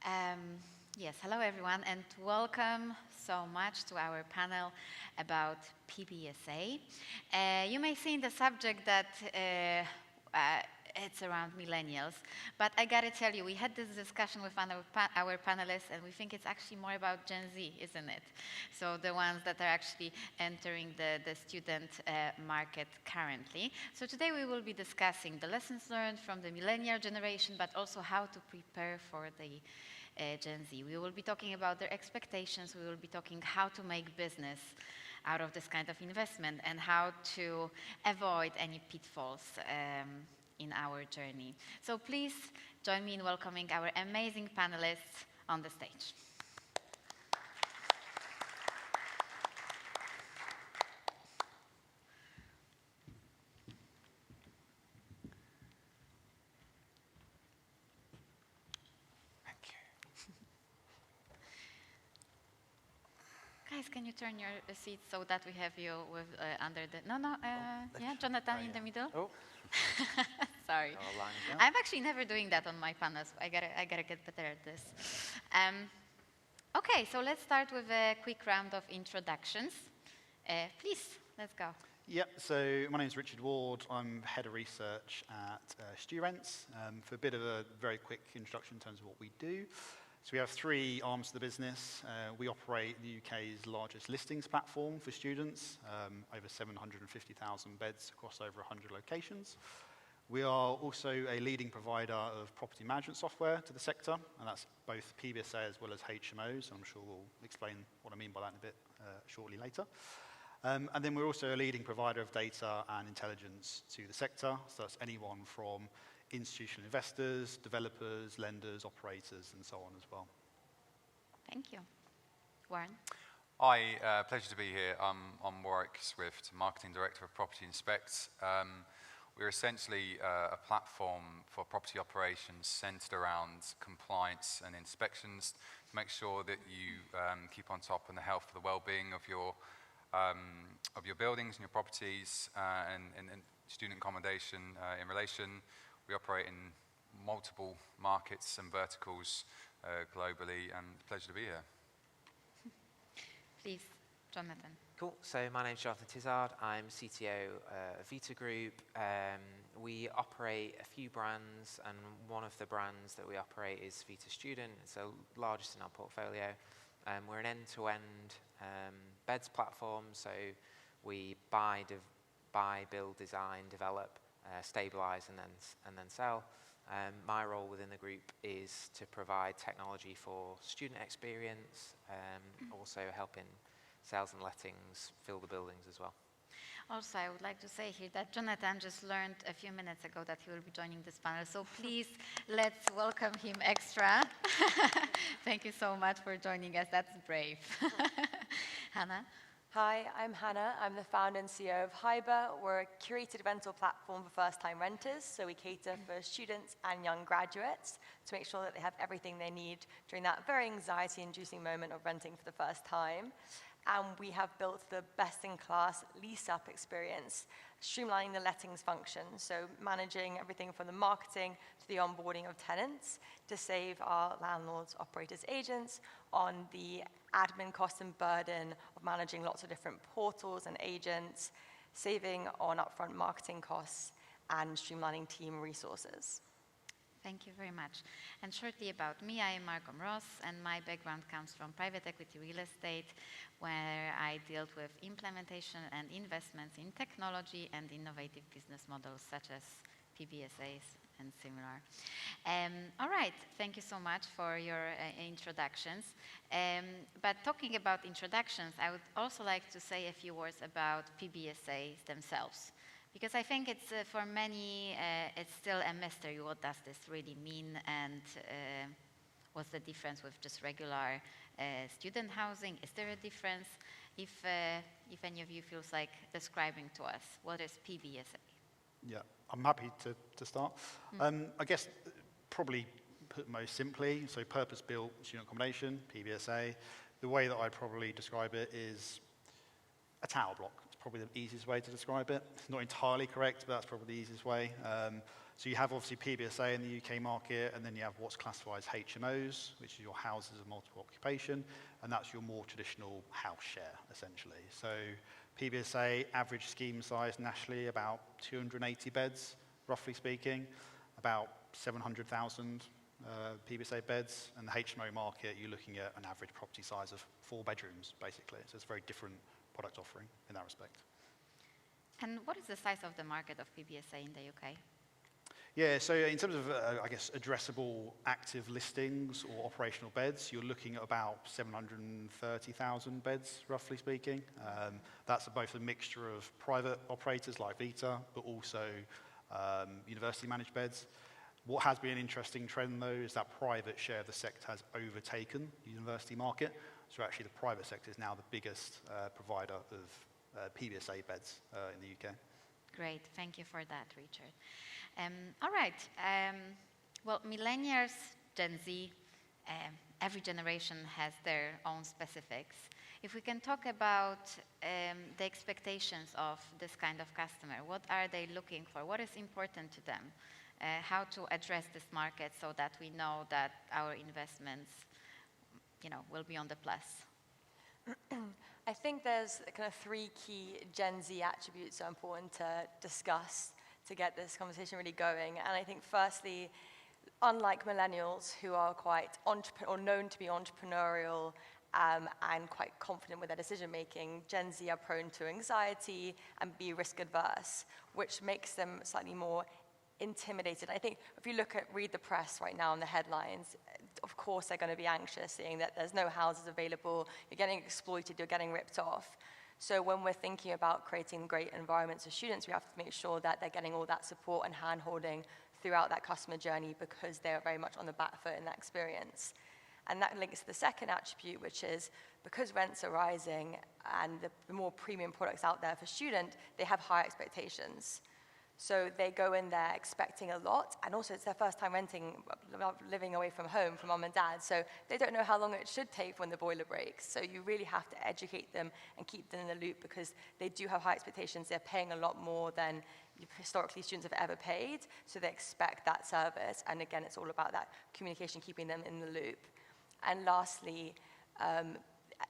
Yes, hello everyone, and welcome so much to our panel about PBSA. You may see in the subject that it's around millennials, but I gotta tell you, we had this discussion with our panelists, and we think it's actually more about Gen Z, isn't it? So the ones that are actually entering the student market currently. So today we will be discussing the lessons learned from the millennial generation, but also how to prepare for the Gen Z. We will be talking about their expectations. We will be talking how to make business out of this kind of investment and how to avoid any pitfalls in our journey. So please join me in welcoming our amazing panelists on the stage. Guys, can you turn your seats so that we have you with under the... Yeah, Jonathan in the middle. Oh. Sorry. I'm actually never doing that on my panels. I gotta get better at this. Okay, so let's start with a quick round of introductions. Please, let's go. Yep, so my name is Richard Ward. I'm Head of Research at StuRents. For a bit of a very quick introduction in terms of what we do. So we have three arms to the business. We operate the UK's largest listings platform for students, over 750,000 beds across over 100 locations. We are also a leading provider of property management software to the sector, and that's both PBSA as well as HMOs. I'm sure we'll explain what I mean by that in a bit shortly later. And then we're also a leading provider of data and intelligence to the sector. So that's anyone from institutional investors, developers, lenders, operators, and so on as well. Thank you. Warren? Hi, pleasure to be here. I'm Warrick Swift, Marketing Director of Property Inspect. We're essentially a platform for property operations centered around compliance and inspections to make sure that you keep on top of the health and the well-being of your buildings and your properties and student accommodation in relation. We operate in multiple markets and verticals globally, and pleasure to be here. Please, Jonathan. Cool. So my name's Jonathan Tizard. I'm CTO of Vita Group. We operate a few brands, and one of the brands that we operate is Vita Student. It's the largest in our portfolio. We're an end-to-end beds platform, so we buy, build, design, develop, stabilize, and then sell. My role within the group is to provide technology for student experience, also helping sales and lettings fill the buildings as well. Also, I would like to say here that Jonathan just learned a few minutes ago that he will be joining this panel, so please let's welcome him extra. Thank you so much for joining us. That's brave. Hannah? Hi, I'm Hannah. I'm the founder and CEO of Hybr. We're a curated rental platform for first-time renters, so we cater for students and young graduates to make sure that they have everything they need during that very anxiety-inducing moment of renting for the first time. And we have built the best-in-class lease-up experience, streamlining the lettings function, so managing everything from the marketing to the onboarding of tenants to save our landlords, operators, agents on the admin cost and burden of managing lots of different portals and agents, saving on upfront marketing costs, and streamlining team resources. Thank you very much. And shortly about me, I am Margo Mroz, and my background comes from private equity real estate, where I dealt with implementation and investments in technology and innovative business models such as PBSAs and similar. All right, thank you so much for your introductions. But talking about introductions, I would also like to say a few words about PBSAs themselves. Because I think it's, for many, it's still a mystery. What does this really mean? And what's the difference with just regular student housing? Is there a difference? If any of you feels like describing to us, what is PBSA? Yeah, I'm happy to start. I guess probably put most simply, so purpose-built student accommodation, PBSA. The way that I'd probably describe it is a tower block. Probably the easiest way to describe it. It's not entirely correct, but that's probably the easiest way. So you have obviously PBSA in the UK market, and then you have what's classified as HMOs, which is your houses of multiple occupation, and that's your more traditional house share, essentially. So PBSA, average scheme size nationally, about 280 beds, roughly speaking, about 700,000 PBSA beds, and the HMO market, you're looking at an average property size of 4 bedrooms, basically. So it's a very different product offering in that respect. And what is the size of the market of PBSA in the UK? Yeah, so in terms of, I guess, addressable active listings or operational beds, you're looking at about 730,000 beds, roughly speaking. That's both a mixture of private operators like Vita, but also university-managed beds. What has been an interesting trend, though, is that private share of the sector has overtaken the university market. So actually, the private sector is now the biggest provider of PBSA beds in the UK. Great, thank you for that, Richard. All right, well, millennials, Gen Z, every generation has their own specifics. If we can talk about the expectations of this kind of customer, what are they looking for? What is important to them? How to address this market so that we know that our investments, will be on the plus? I think there's kind of 3 key Gen Z attributes that are important to discuss to get this conversation really going. And I think firstly, unlike millennials who are quite known to be entrepreneurial and quite confident with their decision making, Gen Z are prone to anxiety and be risk adverse, which makes them slightly more intimidated. I think if you read the press right now and the headlines, of course they're going to be anxious seeing that there's no houses available, you're getting exploited, you're getting ripped off. So when we're thinking about creating great environments for students, we have to make sure that they're getting all that support and hand-holding throughout that customer journey because they're very much on the back foot in that experience. And that links to the second attribute, which is because rents are rising and the more premium products out there for student, they have high expectations. So they go in there expecting a lot, and also it's their first time living away from home, from mom and dad, so they don't know how long it should take when the boiler breaks. So you really have to educate them and keep them in the loop because they do have high expectations. They're paying a lot more than historically students have ever paid, so they expect that service. And again, it's all about that communication, keeping them in the loop. And lastly,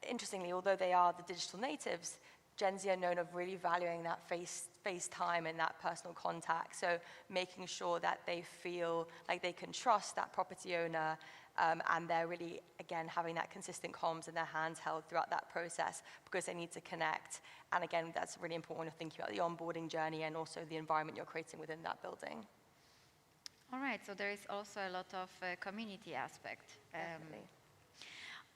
interestingly, although they are the digital natives, Gen Z are known of really valuing that face time and that personal contact. So making sure that they feel like they can trust that property owner and they're really, again, having that consistent comms and their hands held throughout that process because they need to connect. And again, that's really important when you're thinking about the onboarding journey and also the environment you're creating within that building. All right, so there is also a lot of community aspect. Definitely.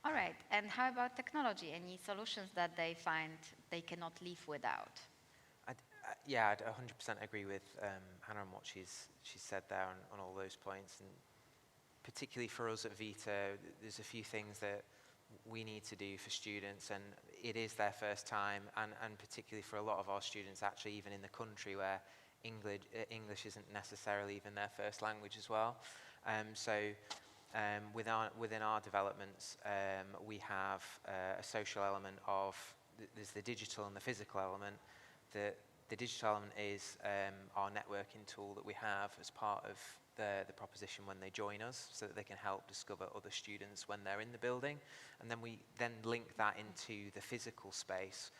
All right, and how about technology? Any solutions that they find they cannot live without? I'd 100% agree with Hannah on what she's said there on all those points. And particularly for us at Vita, there's a few things that we need to do for students, and it is their first time, and particularly for a lot of our students, actually, even in the country where English isn't necessarily even their first language as well. Within our developments, we have a social element of, there's the digital and the physical element. The digital element is our networking tool that we have as part of the proposition when they join us, so that they can help discover other students when they're in the building. And then we then link that into the physical space.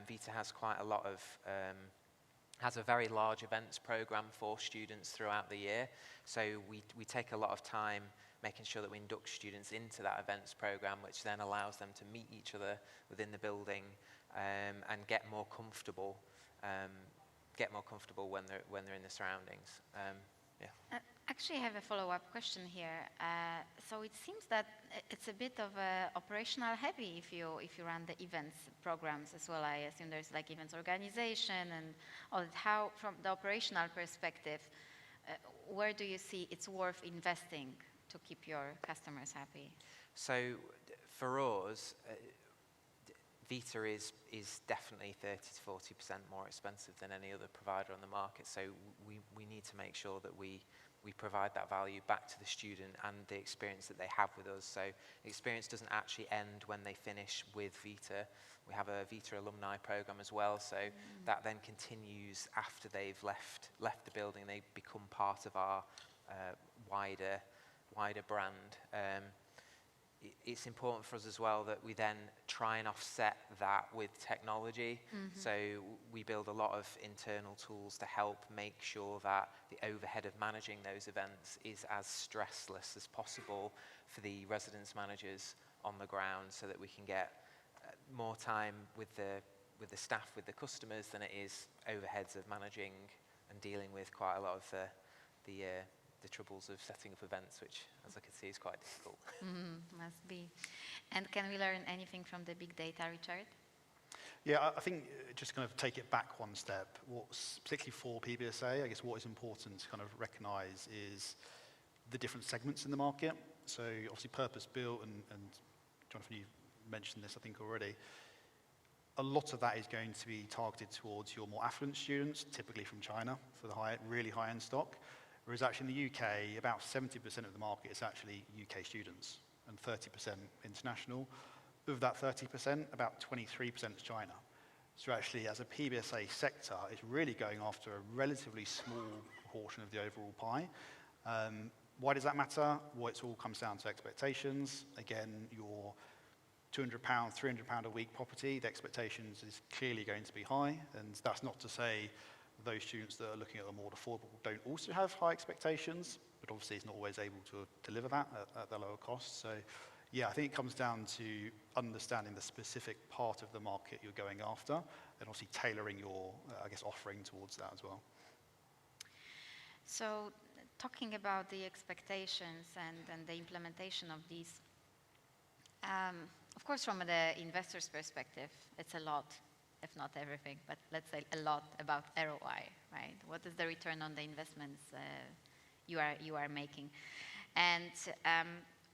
Vita has quite a lot of has a very large events program for students throughout the year. So we take a lot of time making sure that we induct students into that events program, which then allows them to meet each other within the building and get more comfortable when they're in the surroundings. Actually, I have a follow-up question here. So it seems that it's a bit of operational heavy if you run the events programs as well. I assume there's like events organization and all that. How, from the operational perspective, where do you see it's worth investing to keep your customers happy? So for us, Vita is definitely 30 to 40% more expensive than any other provider on the market. So we need to make sure that we we provide that value back to the student and the experience that they have with us. So the experience doesn't actually end when they finish with Vita. We have a Vita alumni program as well, so that then continues after they've left the building. They become part of our wider brand. It's important for us as well that we then try and offset that with technology. So we build a lot of internal tools to help make sure that the overhead of managing those events is as stressless as possible for the residence managers on the ground, so that we can get more time with the staff, with the customers, than it is overheads of managing and dealing with quite a lot of the troubles of setting up events, which, as I can see, is quite difficult. Must be. And can we learn anything from the big data, Richard? Yeah, I think just kind of take it back one step. What's particularly for PBSA, I guess what is important to kind of recognise is the different segments in the market. So obviously purpose-built, and Jonathan, you mentioned this, I think, already. A lot of that is going to be targeted towards your more affluent students, typically from China, for the really high-end stock. Whereas actually in the UK, about 70% of the market is actually UK students and 30% international. Of that 30%, about 23% is China. So actually, as a PBSA sector, it's really going after a relatively small proportion of the overall pie. Why does that matter? Well, it all comes down to expectations. Again, your £200, £300 a week property, the expectations is clearly going to be high, and that's not to say those students that are looking at the more affordable don't also have high expectations, but obviously it's not always able to deliver that at the lower cost. So yeah, I think it comes down to understanding the specific part of the market you're going after, and obviously tailoring your, I guess, offering towards that as well. So talking about the expectations and the implementation of these, of course, from the investor's perspective, it's a lot, if not everything, but let's say a lot about ROI, right? What is the return on the investments you are making? And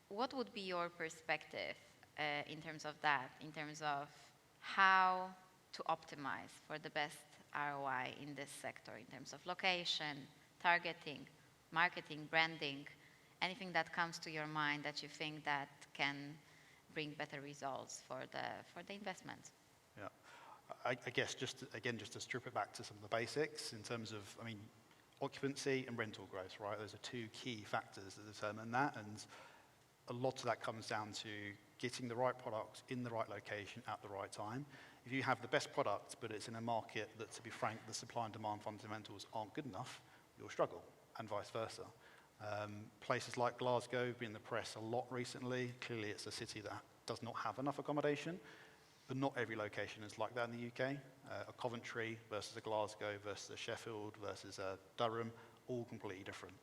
what would be your perspective in terms of that, in terms of how to optimize for the best ROI in this sector, in terms of location, targeting, marketing, branding, anything that comes to your mind that you think that can bring better results for the investment? Yeah. I guess just to strip it back to some of the basics in terms of, I mean, occupancy and rental growth, right? Those are two key factors that determine that, and a lot of that comes down to getting the right product in the right location at the right time. If you have the best product, but it's in a market that, to be frank, the supply and demand fundamentals aren't good enough, you'll struggle, and vice versa. Places like Glasgow have been in the press a lot recently. Clearly, it's a city that does not have enough accommodation. But not every location is like that in the UK. A Coventry versus a Glasgow versus a Sheffield versus a Durham, all completely different.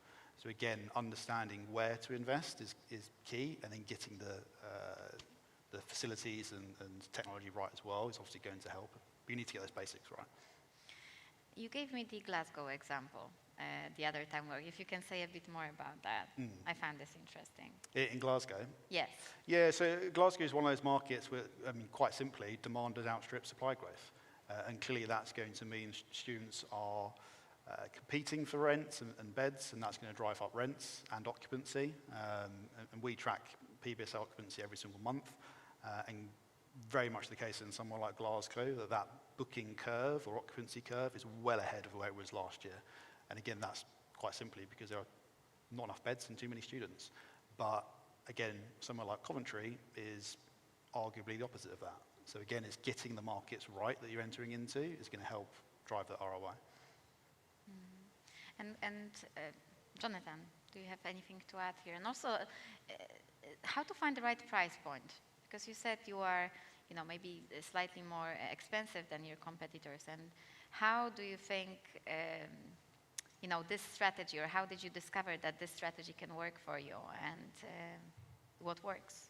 So again, understanding where to invest is key, and then getting the facilities and technology right as well is obviously going to help. But you need to get those basics right. You gave me the Glasgow example the other time. If you can say a bit more about that. I found this interesting. In Glasgow? Yes. Yeah, so Glasgow is one of those markets where, I mean, quite simply, demand has outstripped supply growth. And clearly that's going to mean students are competing for rents and beds, and that's going to drive up rents and occupancy. And we track PBSA occupancy every single month. And very much the case in somewhere like Glasgow, that booking curve or occupancy curve is well ahead of where it was last year. And again, that's quite simply because there are not enough beds and too many students. But again, somewhere like Coventry is arguably the opposite of that. So again, it's getting the markets right that you're entering into is going to help drive that ROI. And Jonathan, do you have anything to add here? And also, how to find the right price point? Because you said you are, maybe slightly more expensive than your competitors. And how do you think, this strategy, or how did you discover that this strategy can work for you, and what works?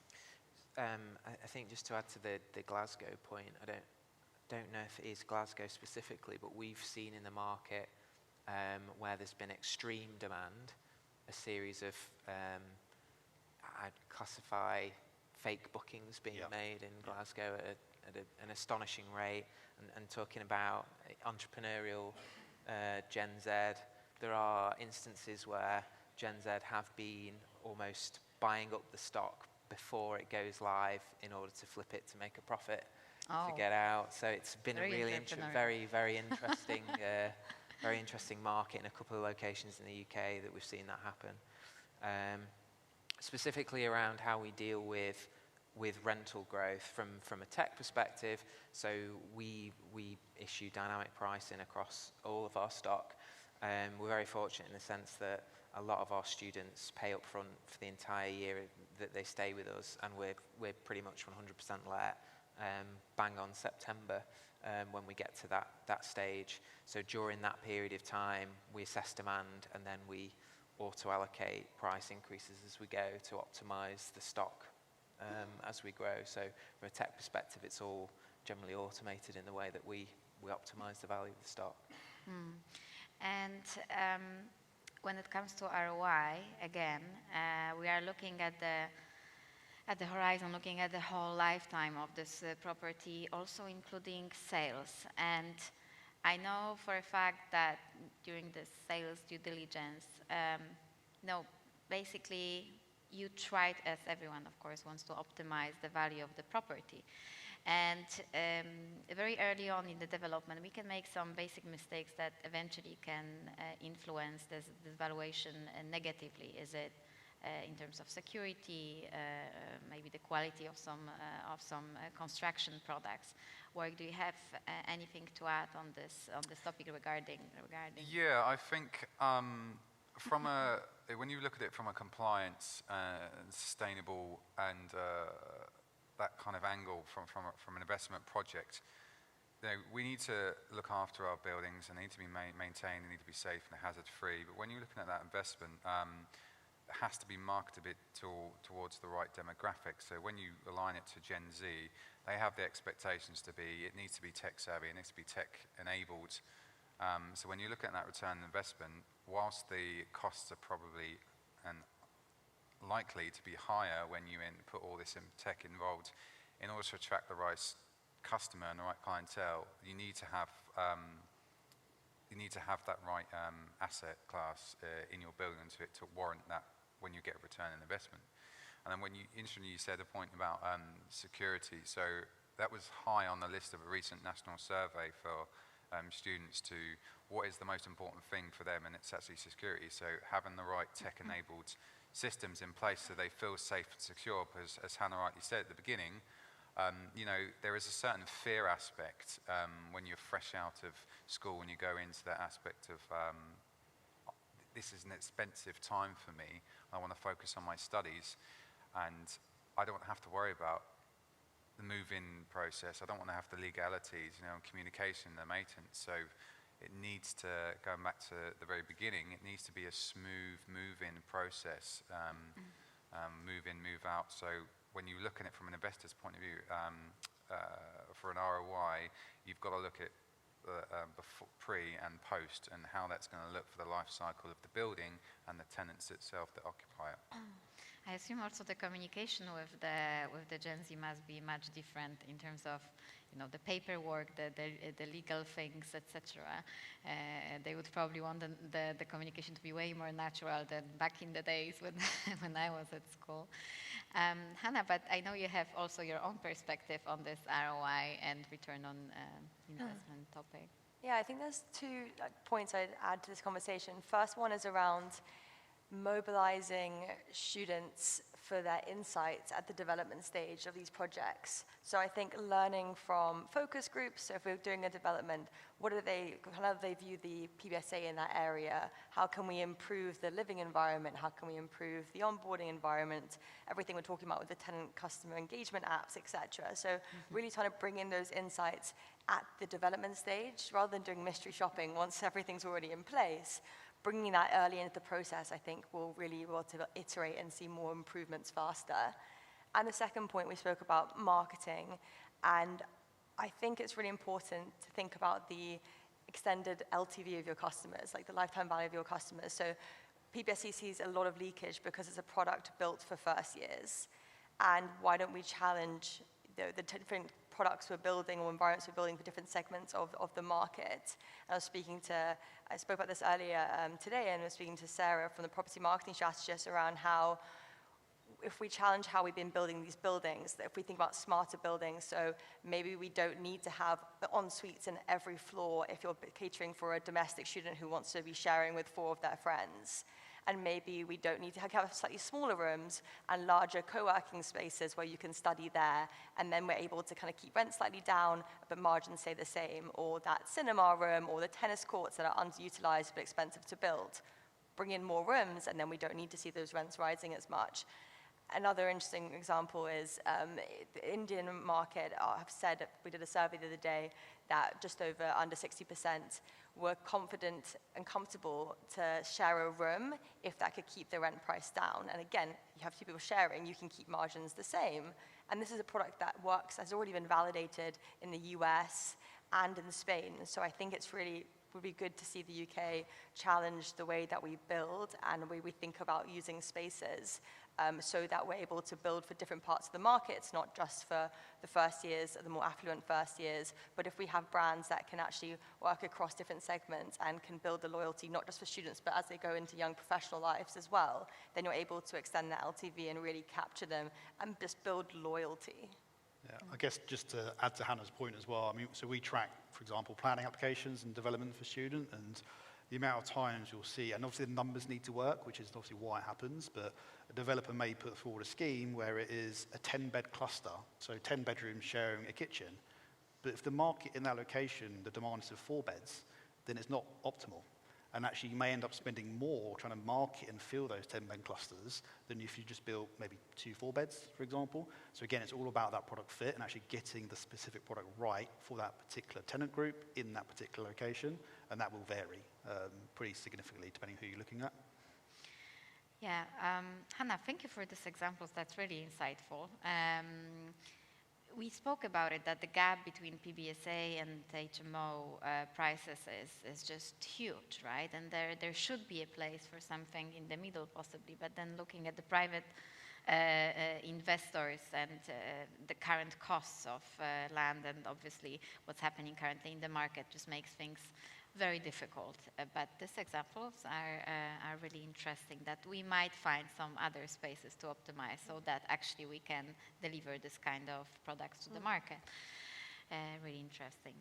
I think just to add to the Glasgow point, I don't know if it is Glasgow specifically, but we've seen in the market where there's been extreme demand, a series of, I'd classify fake bookings being made in Glasgow at an astonishing rate, and talking about entrepreneurial Gen Z. There are instances where Gen Z have been almost buying up the stock before it goes live in order to flip it to make a profit to get out. So it's been a really very interesting, very interesting market in a couple of locations in the UK that we've seen that happen. Specifically around how we deal with rental growth from a tech perspective. So we issue dynamic pricing across all of our stock. We're very fortunate in the sense that a lot of our students pay up front for the entire year that they stay with us, and we're pretty much 100% let bang on September when we get to that stage. So during that period of time, we assess demand, and then we auto-allocate price increases as we go to optimize the stock as we grow. So from a tech perspective, it's all generally automated in the way that we optimize the value of the stock. And when it comes to ROI, again, we are looking at the horizon, looking at the whole lifetime of this property, also including sales. And I know for a fact that during the sales due diligence, basically you tried, as everyone of course wants to optimize the value of the property. And very early on in the development, we can make some basic mistakes that eventually can influence this valuation negatively. Is it in terms of security, maybe the quality of some construction products? Warrick, do you have anything to add on this topic regarding? Yeah, I think when you look at it from a compliance and sustainable and that kind of angle from an investment project, we need to look after our buildings, and they need to be maintained, they need to be safe and hazard-free. But when you're looking at that investment, it has to be marketed a bit towards the right demographic. So when you align it to Gen Z, they have the expectations to be, it needs to be tech-savvy, it needs to be tech-enabled. So when you look at that return on investment, whilst the costs are probably likely to be higher when you put all this in tech involved, in order to attract the right customer and the right clientele, you need to have that right asset class in your building to warrant that when you get a return on investment. And then when you said a point about security, so that was high on the list of a recent national survey for students to what is the most important thing for them, and it's actually security. So having the right tech-enabled systems in place so they feel safe and secure, because as Hannah rightly said at the beginning, there is a certain fear aspect when you're fresh out of school, when you go into that aspect of this is an expensive time for me, I want to focus on my studies, and I don't have to worry about the move-in process, I don't want to have the legalities, communication, the maintenance. So it needs to, going back to the very beginning, it needs to be a smooth move-in process, move in, move out. So when you look at it from an investor's point of view, for an ROI, you've got to look at before, pre and post, and how that's going to look for the life cycle of the building and the tenants itself that occupy it. I assume also the communication with the Gen Z must be much different in terms of, the paperwork, the legal things, etc. They would probably want the communication to be way more natural than back in the days when I was at school. Hannah, but I know you have also your own perspective on this ROI and return on investment topic. Yeah, I think there's two points I'd add to this conversation. First one is around mobilizing students for their insights at the development stage of these projects. So I think learning from focus groups, so if we're doing a development, how do they view the PBSA in that area? How can we improve the living environment? How can we improve the onboarding environment? Everything we're talking about with the tenant customer engagement apps, etc. So really trying to bring in those insights at the development stage rather than doing mystery shopping once everything's already in place. Bringing that early into the process, I think, will really be able to iterate and see more improvements faster. And the second point, we spoke about marketing. And I think it's really important to think about the extended LTV of your customers, like the lifetime value of your customers. So PBSA sees a lot of leakage because it's a product built for first years. And why don't we challenge the different products we're building or environments we're building for different segments of the market. And I spoke about this earlier today, and I was speaking to Sarah from the property marketing strategist around how if we challenge how we've been building these buildings, that if we think about smarter buildings, so maybe we don't need to have the en-suites in every floor if you're catering for a domestic student who wants to be sharing with 4 of their friends. And maybe we don't need to have slightly smaller rooms and larger co-working spaces where you can study there, and then we're able to kind of keep rent slightly down, but margins stay the same, or that cinema room, or the tennis courts that are underutilized but expensive to build. Bring in more rooms, and then we don't need to see those rents rising as much. Another interesting example is the Indian market have said, we did a survey the other day, that just under 60% were confident and comfortable to share a room if that could keep the rent price down. And again, you have 2 people sharing, you can keep margins the same. And this is a product that works, has already been validated in the US and in Spain. So I think it's would be good to see the UK challenge the way that we build and the way we think about using spaces, so that we're able to build for different parts of the market. It's not just for the first years, the more affluent first years, but if we have brands that can actually work across different segments and can build the loyalty, not just for students, but as they go into young professional lives as well, then you're able to extend the LTV and really capture them and just build loyalty. Yeah, I guess just to add to Hannah's point as well, I mean, so we track, for example, planning applications and development for student, and the amount of times you'll see, and obviously the numbers need to work, which is obviously why it happens, but a developer may put forward a scheme where it is a 10-bed cluster, so 10 bedrooms sharing a kitchen, but if the market in that location, the demand is for 4 beds, then it's not optimal. And actually, you may end up spending more trying to market and fill those 10-bed clusters than if you just built maybe 2 4-beds, for example. So again, it's all about that product fit and actually getting the specific product right for that particular tenant group in that particular location, and that will vary pretty significantly depending who you're looking at. Yeah, Hannah, thank you for these examples. That's really insightful. We spoke about it, that the gap between PBSA and HMO prices is just huge, right? And there should be a place for something in the middle possibly, but then looking at the private investors and the current costs of land and obviously what's happening currently in the market just makes things very difficult. But these examples are really interesting, that we might find some other spaces to optimize so that actually we can deliver this kind of products to the market. Really interesting.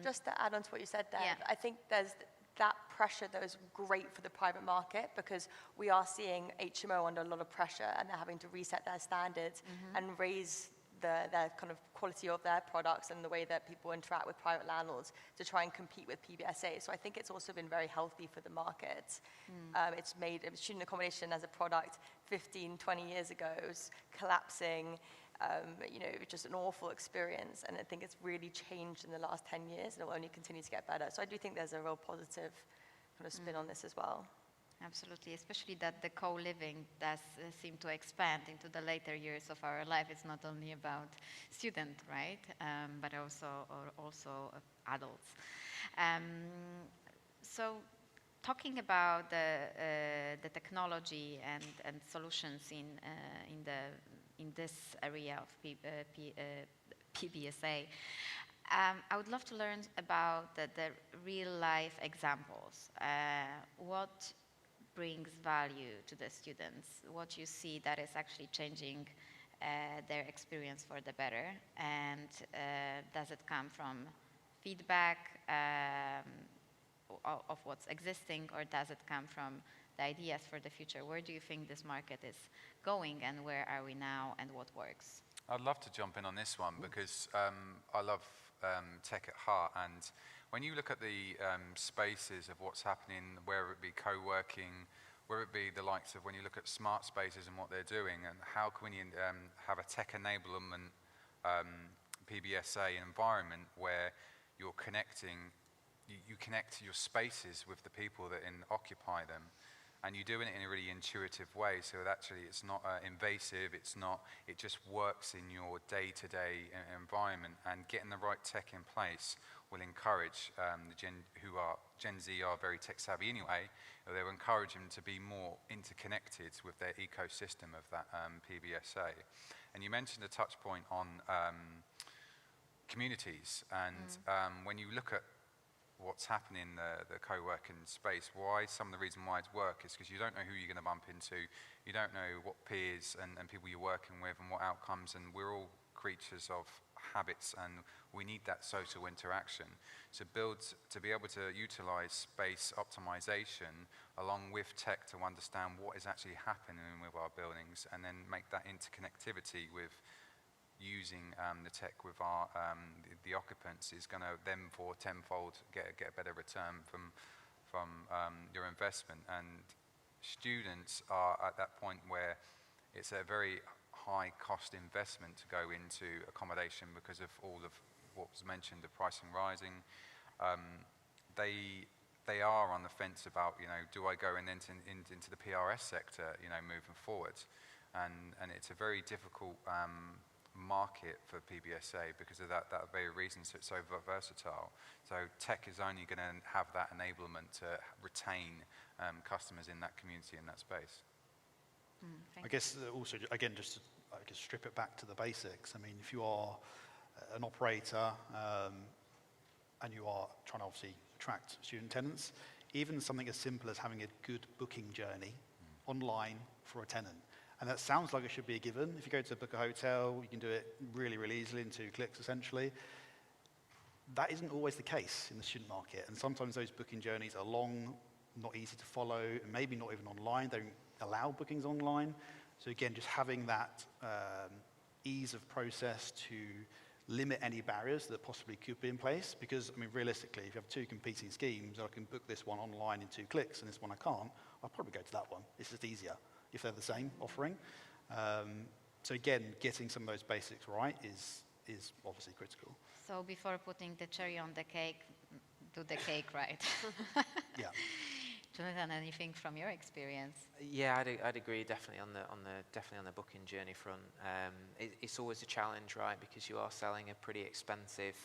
Just to add on to what you said there, Yeah. I think there's that pressure that is great for the private market, because we are seeing HMO under a lot of pressure and they're having to reset their standards and raise their kind of quality of their products and the way that people interact with private landlords to try and compete with PBSA. So I think it's also been very healthy for the market. It's made student accommodation as a product 15, 20 years ago was collapsing, just an awful experience. And I think it's really changed in the last 10 years, and it will only continue to get better. So I do think there's a real positive kind of spin on this as well. Absolutely, especially that the co-living does seem to expand into the later years of our life. It's not only about student, right, but also adults. So talking about the technology and solutions in this area of PBSA, I would love to learn about the real-life examples. What brings value to the students? What you see that is actually changing their experience for the better? And does it come from feedback of what's existing, or does it come from the ideas for the future? Where do you think this market is going, and where are we now, and what works? I'd love to jump in on this one because I love tech at heart, and when you look at the spaces of what's happening, whether it be co-working, whether it be the likes of when you look at smart spaces and what they're doing, and how can we have a tech enablement PBSA environment where you're connecting, you connect your spaces with the people that occupy them, and you're doing it in a really intuitive way, so that actually it's not invasive, it just works in your day-to-day environment, and getting the right tech in place will encourage Gen Z are very tech savvy anyway, they'll encourage them to be more interconnected with their ecosystem of that PBSA. And you mentioned a touch point on communities. And when you look at what's happening in the co-working space, some of the reason why it's work is because you don't know who you're going to bump into, you don't know what peers and people you're working with and what outcomes, and we're all creatures of habits and we need that social interaction. So to be able to utilize space optimization along with tech to understand what is actually happening with our buildings and then make that interconnectivity with using the tech with our the occupants is going to then for tenfold get a better return from your investment. And students are at that point where it's a very high cost investment to go into accommodation because of all of what was mentioned, the pricing rising. They are on the fence about, do I go into the PRS sector, moving forward, and it's a very difficult market for PBSA because of that very reason. So it's so versatile. So tech is only going to have that enablement to retain customers in that community, in that space. I guess also, again, just to strip it back to the basics. I mean, if you are an operator and you are trying to obviously attract student tenants, even something as simple as having a good booking journey online for a tenant. And that sounds like it should be a given. If you go to book a hotel, you can do it really, really easily in 2 clicks, essentially. That isn't always the case in the student market. And sometimes those booking journeys are long, not easy to follow, and maybe not even online. They don't allow bookings online. So again, just having that ease of process to limit any barriers that possibly could be in place. Because, I mean, realistically, if you have 2 competing schemes, I can book this one online in 2 clicks, and this one I can't, I'll probably go to that one. It's just easier if they're the same offering. So again, getting some of those basics right is obviously critical. So before putting the cherry on the cake, do the cake right. Yeah. Jonathan, anything from your experience? Yeah, I'd agree definitely on the booking journey front. It's always a challenge, right? Because you are selling a pretty expensive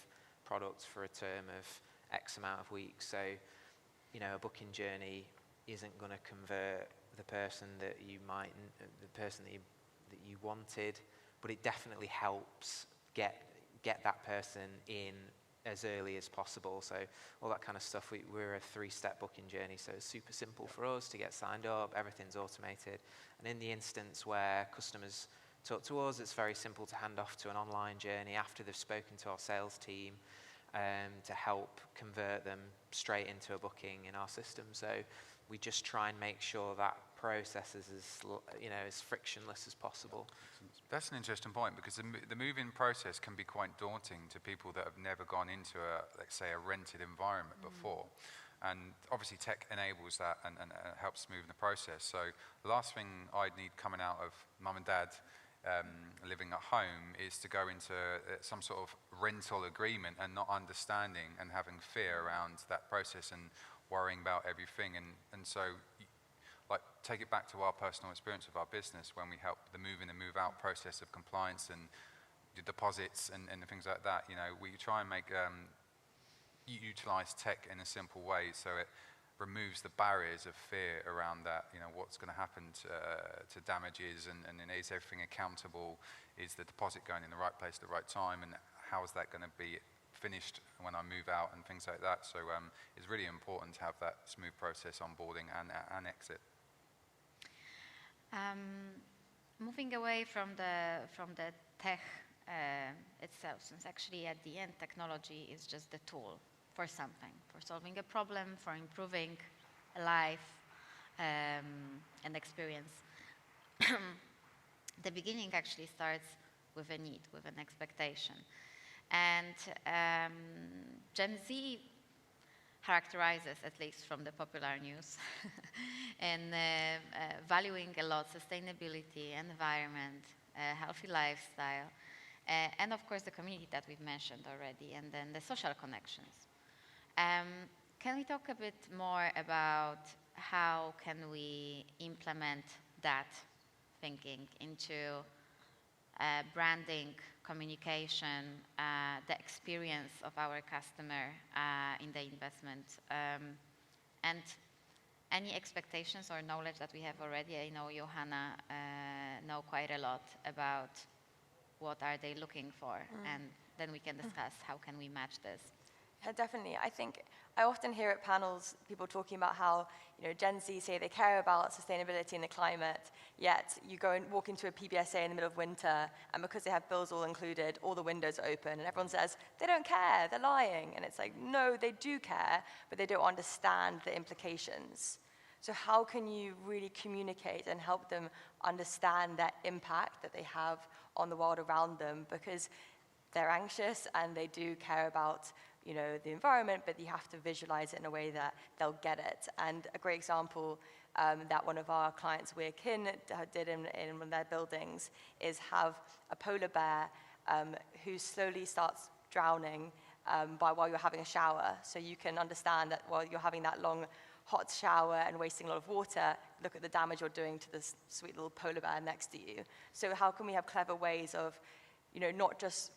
product for a term of X amount of weeks. So, a booking journey isn't going to convert the person that you wanted, but it definitely helps get that person in as early as possible. So all that kind of stuff, we're a 3-step booking journey, so it's super simple for us to get signed up, everything's automated. And in the instance where customers talk to us, it's very simple to hand off to an online journey after they've spoken to our sales team to help convert them straight into a booking in our system. So we just try and make sure that process is as frictionless as possible. That's an interesting point, because the move-in process can be quite daunting to people that have never gone into let's say, a rented environment before. And obviously tech enables that and helps smooth the process. So the last thing I'd need coming out of mum and dad living at home is to go into some sort of rental agreement and not understanding and having fear around that process and worrying about everything. And so take it back to our personal experience of our business when we help the move in and move out process of compliance and the deposits and things like that. We try and utilize tech in a simple way so it removes the barriers of fear around that. What's going to happen to damages and is everything accountable? Is the deposit going in the right place at the right time? And how is that going to be finished when I move out and things like that? So it's really important to have that smooth process onboarding and exit. Moving away from the tech itself, since actually at the end technology is just the tool for something, for solving a problem, for improving a life and experience. The beginning actually starts with a need, with an expectation. And Gen Z characterizes, at least from the popular news, and valuing a lot sustainability, environment, healthy lifestyle, and of course the community that we've mentioned already, and then the social connections. Can we talk a bit more about how can we implement that thinking into branding, communication, the experience of our customer in the investment, and any expectations or knowledge that we have already? I know Johanna know quite a lot about what are they looking for and then we can discuss how can we match this. Yeah, definitely. I think I often hear at panels people talking about how, Gen Z say they care about sustainability and the climate, yet you go and walk into a PBSA in the middle of winter, and because they have bills all included, all the windows are open, and everyone says, they don't care, they're lying. And it's like, no, they do care, but they don't understand the implications. So how can you really communicate and help them understand that impact that they have on the world around them? Because they're anxious and they do care about the environment, but you have to visualize it in a way that they'll get it. And a great example that one of our clients, Warrick, did in one of their buildings is have a polar bear who slowly starts drowning while you're having a shower. So you can understand that while you're having that long, hot shower and wasting a lot of water, look at the damage you're doing to this sweet little polar bear next to you. So how can we have clever ways of, not just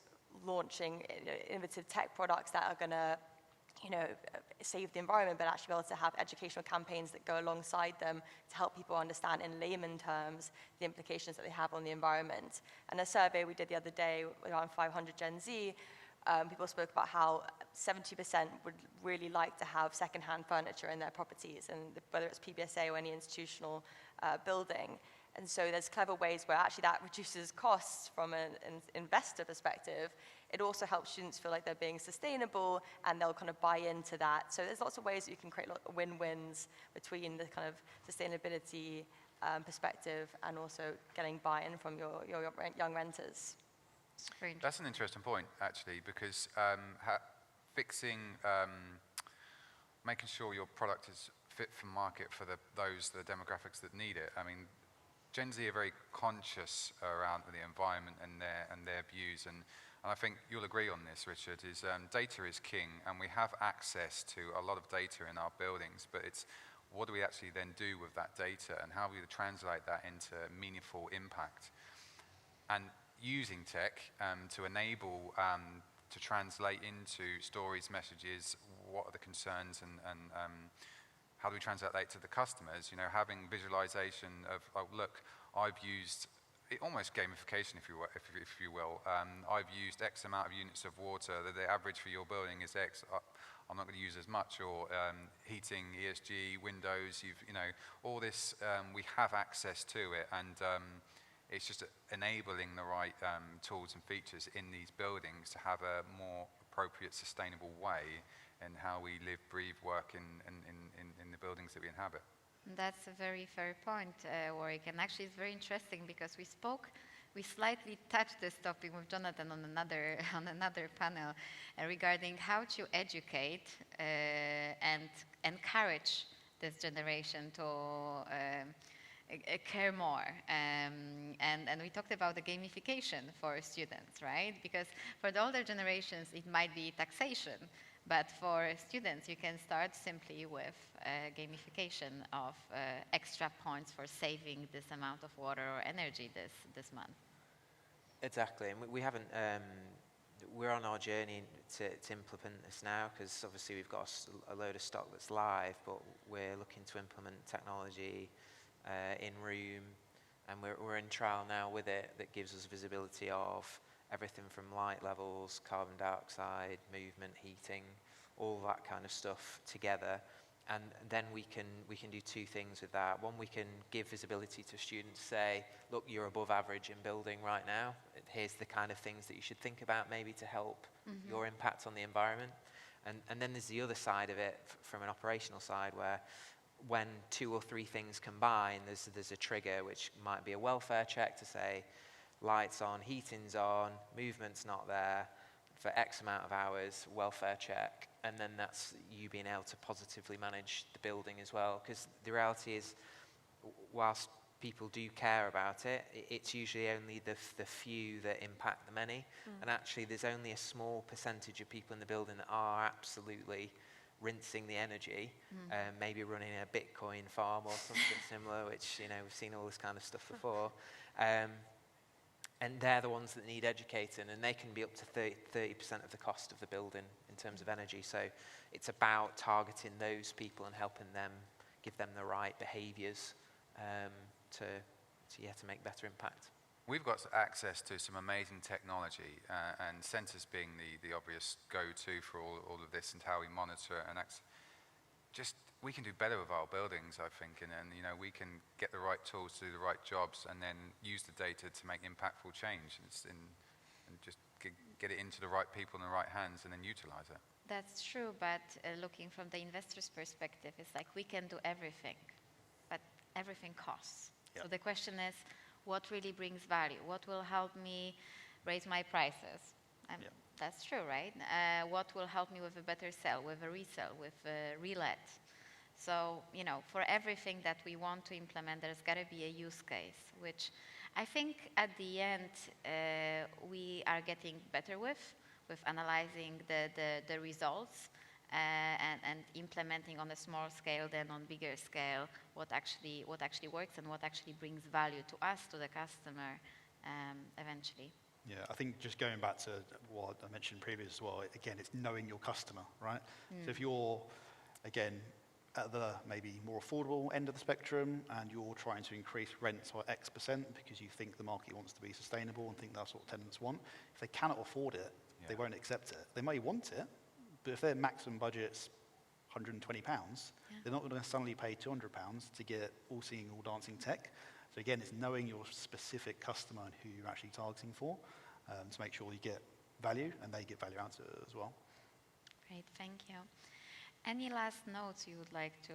launching innovative tech products that are going to, save the environment, but actually be able to have educational campaigns that go alongside them to help people understand in layman terms the implications that they have on the environment. And a survey we did the other day, around 500 Gen Z, people spoke about how 70% would really like to have secondhand furniture in their properties, and whether it's PBSA or any institutional building. And so there's clever ways where actually that reduces costs from an investor perspective. It also helps students feel like they're being sustainable, and they'll kind of buy into that. So there's lots of ways that you can create win-wins between the kind of sustainability perspective and also getting buy-in from your young renters. That's an interesting point, actually, because making sure your product is fit for market for the demographics that need it. I mean, Gen Z are very conscious around the environment and their views, and I think you'll agree on this, Richard, is data is king, and we have access to a lot of data in our buildings, but it's what do we actually then do with that data, and how we translate that into meaningful impact. And using tech to enable, to translate into stories, messages, what are the concerns, and how do we translate that to the customers? Having visualization of, oh, look, I've used, almost gamification, if you will. I've used X amount of units of water, the average for your building is X, I'm not going to use as much, or heating, ESG, windows, all this, we have access to it, and it's just enabling the right tools and features in these buildings to have a more appropriate, sustainable way in how we live, breathe, work in the buildings that we inhabit. That's a very fair point, Warrick, and actually it's very interesting because we slightly touched this topic with Jonathan on another panel regarding how to educate and encourage this generation to care more, and we talked about the gamification for students, right? Because for the older generations it might be taxation, but for students you can start simply with gamification of extra points for saving this amount of water or energy this month. Exactly, and we haven't. We're on our journey to implement this now, because obviously we've got a load of stock that's live, but we're looking to implement technology in room, and we're in trial now with it that gives us visibility of everything from light levels, carbon dioxide, movement, heating, all that kind of stuff together. And then we can do two things with that. One, we can give visibility to students, say, look, you're above average in building right now. Here's the kind of things that you should think about maybe to help your impact on the environment. And then there's the other side of it from an operational side, where when two or three things combine, there's a trigger, which might be a welfare check to say, lights on, heating's on, movement's not there for X amount of hours, welfare check, and then that's you being able to positively manage the building as well. Because the reality is, whilst people do care about it, it's usually only the few that impact the many, and actually there's only a small percentage of people in the building that are absolutely rinsing the energy, maybe running a Bitcoin farm or something similar, which, we've seen all this kind of stuff before. And they're the ones that need educating, and they can be up to 30% of the cost of the building in terms of energy. So it's about targeting those people and helping them, give them the right behaviours to make better impact. We've got access to some amazing technology, and centres being the obvious go-to for all of this and how we monitor it. And we can do better with our buildings, I think, and we can get the right tools to do the right jobs, and then use the data to make impactful change, and just get it into the right people in the right hands, and then utilise it. That's true, but looking from the investor's perspective, it's like we can do everything, but everything costs. Yep. So the question is, what really brings value? What will help me raise my prices? Yep. That's true, right? What will help me with a better sell, with a resell, with a relet? So, for everything that we want to implement, there's got to be a use case, which I think at the end we are getting better with analyzing the results and implementing on a small scale than on bigger scale what actually works and what actually brings value to us, to the customer, eventually. Yeah, I think just going back to what I mentioned previously as well, again, it's knowing your customer, right? So if you're, again, at the maybe more affordable end of the spectrum and you're trying to increase rents by X% because you think the market wants to be sustainable and think that's what tenants want, if they cannot afford it, they won't accept it. They may want it, but if their maximum budget's £120, they're not going to suddenly pay £200 to get all-seeing, all-dancing tech. So again, it's knowing your specific customer and who you're actually targeting for to make sure you get value and they get value out of it as well. Great, thank you. Any last notes you would like to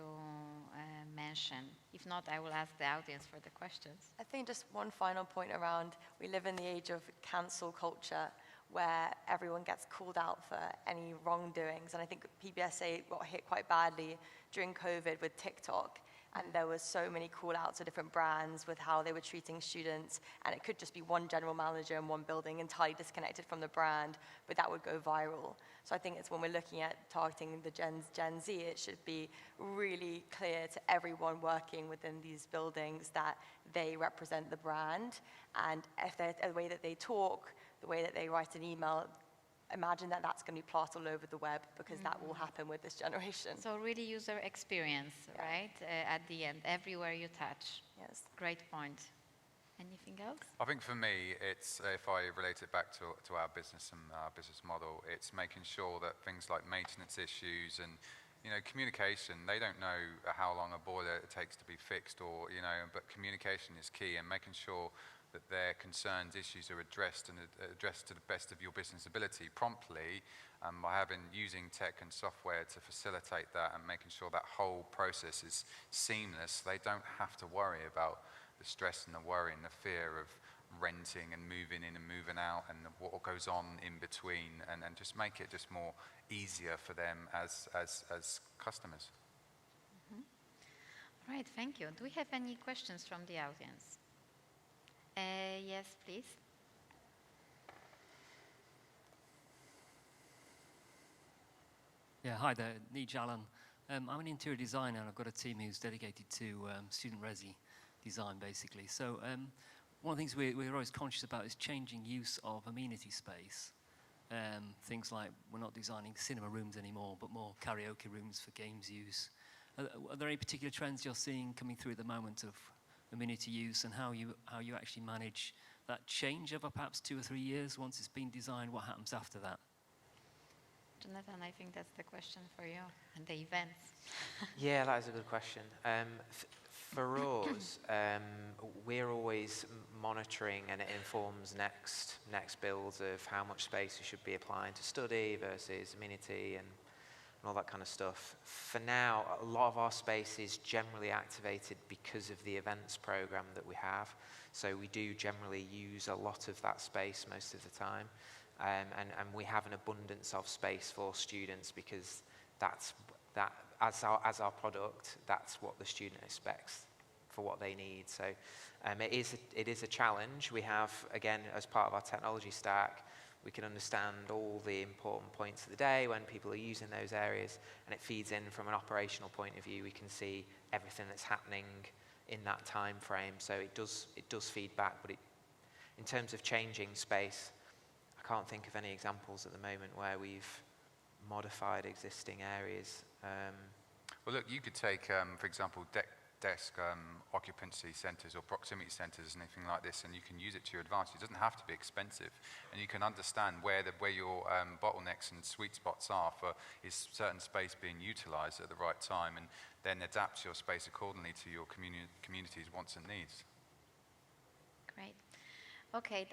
mention? If not, I will ask the audience for the questions. I think just one final point around, we live in the age of cancel culture where everyone gets called out for any wrongdoings. And I think PBSA got hit quite badly during COVID with TikTok. And there were so many call-outs of different brands with how they were treating students. And it could just be one general manager in one building entirely disconnected from the brand, but that would go viral. So I think it's when we're looking at targeting the Gen Z, it should be really clear to everyone working within these buildings that they represent the brand. And if the way that they talk, the way that they write an email, imagine that that's going to be plastered all over the web, because that will happen with this generation. So really user experience, right? At the end, everywhere you touch. Yes. Great point. Anything else? I think for me, it's, if I relate it back to our business and our business model, it's making sure that things like maintenance issues and communication, they don't know how long a boiler takes to be fixed, or but communication is key, and making sure that their concerns, issues are addressed and addressed to the best of your business ability promptly, by using tech and software to facilitate that and making sure that whole process is seamless. They don't have to worry about the stress and the worry and the fear of renting and moving in and moving out and what goes on in between, and just make it just more easier for them as customers. All right, thank you. Do we have any questions from the audience? Yes, please. Yeah, hi there, Nij Allen. I'm an interior designer and I've got a team who's dedicated to student resi design, basically. So one of the things we're always conscious about is changing use of amenity space. Things like we're not designing cinema rooms anymore, but more karaoke rooms for games use. Are there any particular trends you're seeing coming through at the moment of amenity use, and how you actually manage that change over perhaps 2 or 3 years once it's been designed? What happens after that? Jonathan, I think that's the question for you and the events. Yeah, that is a good question. For us, we're always monitoring, and it informs next builds of how much space we should be applying to study versus amenity and all that kind of stuff. For now, a lot of our space is generally activated because of the events program that we have. So we do generally use a lot of that space most of the time. And we have an abundance of space for students, because as our product, that's what the student expects for what they need. So it is a challenge. We have, again, as part of our technology stack, we can understand all the important points of the day when people are using those areas, and it feeds in from an operational point of view. We can see everything that's happening in that time frame. So it does feed back, but in terms of changing space, I can't think of any examples at the moment where we've modified existing areas. Well, look, you could take, for example, desk occupancy centres or proximity centres and anything like this, and you can use it to your advantage. It doesn't have to be expensive, and you can understand where your bottlenecks and sweet spots are for is certain space being utilised at the right time, and then adapt your space accordingly to your community's wants and needs. Great. Okay,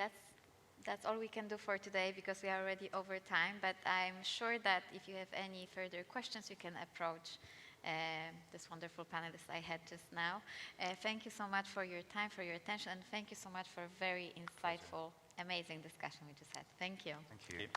that's all we can do for today because we are already over time, but I'm sure that if you have any further questions, you can approach this wonderful panelist I had just now. Thank you so much for your time, for your attention, and thank you so much for a very insightful, amazing discussion we just had. Thank you. Thank you.